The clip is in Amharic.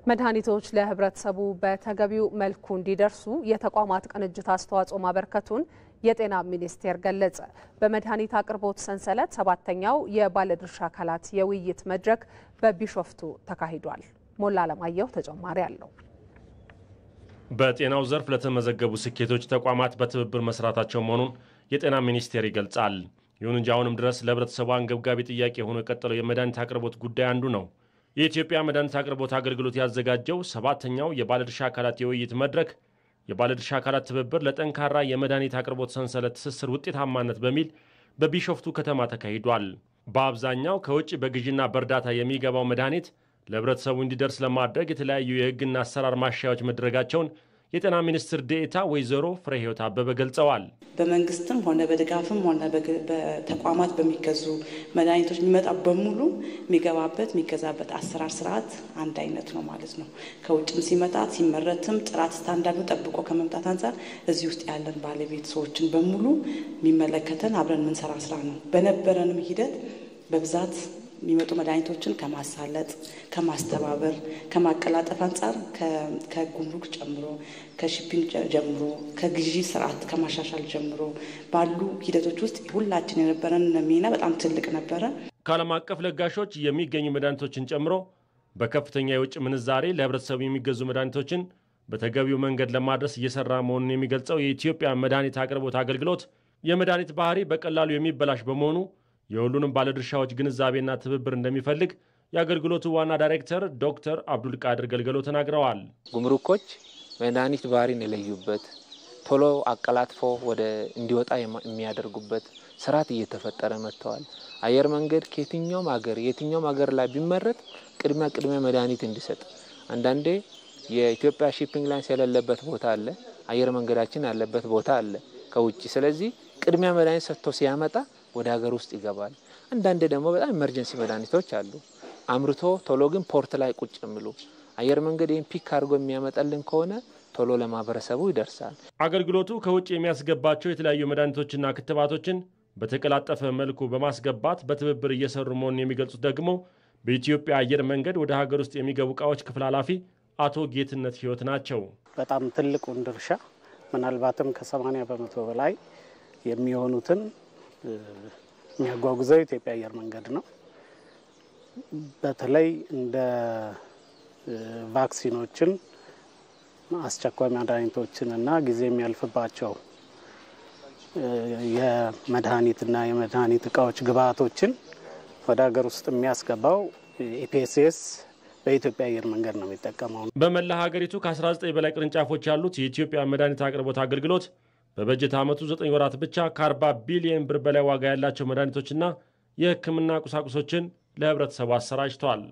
መድኃኒቶች ለህብረተሰቡ በተገቢው መልኩ እንዲደርሱ የተቋማት ቅንጅት አስተዋጽኦ ማበርከቱን የጤና ሚኒስቴር ገለጸ። በመድኃኒት አቅርቦት ሰንሰለት 7ኛው የባለድርሻ አካላት የውይይት መድረክ በቢሾፍቱ ተካሂዷል። ሞላ ለማየሁ ተጨማሪ አለው። በጤናው ዘርፍ ለተመዘገቡ ስኬቶች ተቋማት በትብብር መስራታቸው መሆኑን የጤና ሚኒስቴር ይገልጻል። ይሁን እንጂ አሁንም ድረስ ለህብረተሰቡ አንገብጋቢ ጥያቄ ሆኖ የቀጠለው የመድኃኒት አቅርቦት ጉዳይ አንዱ ነው። የኢትዮጵያ መድኃኒት አቅርቦት አገልግሎት ያዘጋጀው 7ኛው የባለድርሻ አካላት የውይይት መድረክ የባለድርሻ አካላት ትብብር ለጠንካራ የመድኃኒት አቅርቦት ሰንሰለት ትስስር ውጤታማነት በሚል በቢሾፍቱ ከተማ ተካሂዷል። በአብዛኛው ከውጭ በግዥና በእርዳታ የሚገባው መድኃኒት ለህብረተሰቡ እንዲደርስ ለማድረግ የተለያዩ የህግና አሰራር ማሻሻያዎች መደረጋቸውን የጤና ሚኒስትር ዴኤታ ወይዘሮ ፍሬህይወት አበበ ገልጸዋል። በመንግስትም ሆነ በድጋፍም ሆነ በተቋማት በሚገዙ መድኃኒቶች የሚመጣ በሙሉ የሚገዛበት አሰራር ስርዓት አንድ አይነት ነው ማለት ነው። ከውጭም ሲመጣ ሲመረትም ጥራት ስታንዳርዱ ጠብቆ ከመምጣት አንፃር እዚህ ውስጥ ያለን ባለቤት ሰዎችን በሙሉ የሚመለከተን አብረን የምንሰራ ስራ ነው። በነበረንም ሂደት በብዛት የሚመጡ መድኃኒቶችን ከማሳለጥ ከማስተባበር ከማቀላጠፍ አንፃር ከጉምሩክ ጀምሮ ከሺፒንግ ጀምሮ ከግዢ ስርዓት ከማሻሻል ጀምሮ ባሉ ሂደቶች ውስጥ ሁላችን የነበረን ሚና በጣም ትልቅ ነበረ። ከዓለም አቀፍ ለጋሾች የሚገኙ መድኃኒቶችን ጨምሮ በከፍተኛ የውጭ ምንዛሬ ለህብረተሰቡ የሚገዙ መድኃኒቶችን በተገቢው መንገድ ለማድረስ እየሰራ መሆኑን የሚገልጸው የኢትዮጵያ መድኃኒት አቅርቦት አገልግሎት የመድኃኒት ባህሪ በቀላሉ የሚበላሽ በመሆኑ የሁሉንም ባለድርሻዎች ግንዛቤና ትብብር እንደሚፈልግ የአገልግሎቱ ዋና ዳይሬክተር ዶክተር አብዱል ቃድር ገልገሎ ተናግረዋል። ጉምሩኮች መድኃኒት ባህሪን የለዩበት ቶሎ አቀላጥፎ ወደ እንዲወጣ የሚያደርጉበት ስርዓት እየተፈጠረ መጥተዋል። አየር መንገድ ከየትኛውም ሀገር ላይ ቢመረጥ ቅድሚያ መድኃኒት እንዲሰጥ አንዳንዴ የኢትዮጵያ ሺፒንግ ላይንስ የሌለበት ቦታ አለ፣ አየር መንገዳችን ያለበት ቦታ አለ ከውጪ። ስለዚህ ቅድሚያ መድኃኒት ሰጥቶ ሲያመጣ ወደ ሀገር ውስጥ ይገባል። አንዳንዴ ደግሞ በጣም ኢመርጀንሲ መድኃኒቶች አሉ አምርቶ ቶሎ ግን ፖርት ላይ ቁጭ የሚሉ አየር መንገድ ፒክ አድርጎ የሚያመጣልን ከሆነ ቶሎ ለማህበረሰቡ ይደርሳል። አገልግሎቱ ከውጭ የሚያስገባቸው የተለያዩ መድኃኒቶችና ክትባቶችን በተቀላጠፈ መልኩ በማስገባት በትብብር እየሰሩ መሆኑን የሚገልጹት ደግሞ በኢትዮጵያ አየር መንገድ ወደ ሀገር ውስጥ የሚገቡ ዕቃዎች ክፍል ኃላፊ አቶ ጌትነት ህይወት ናቸው። በጣም ትልቁን ድርሻ ምናልባትም ከ80% በላይ የሚሆኑትን የሚያጓጉዘው የኢትዮጵያ አየር መንገድ ነው። በተለይ እንደ ቫክሲኖችን፣ አስቸኳይ መድኃኒቶችን እና ጊዜ የሚያልፍባቸው የመድኃኒትና የመድኃኒት እቃዎች ግብአቶችን ወደ ሀገር ውስጥ የሚያስገባው ኢፒኤስኤስ በኢትዮጵያ አየር መንገድ ነው የሚጠቀመው። በመላ ሀገሪቱ ከ19 በላይ ቅርንጫፎች ያሉት የኢትዮጵያ መድኃኒት አቅርቦት አገልግሎት በበጀት ዓመቱ 9 ወራት ብቻ ከ40 ቢሊዮን ብር በላይ ዋጋ ያላቸው መድኃኒቶችና የሕክምና ቁሳቁሶችን ለህብረተሰቡ አሰራጭቷል።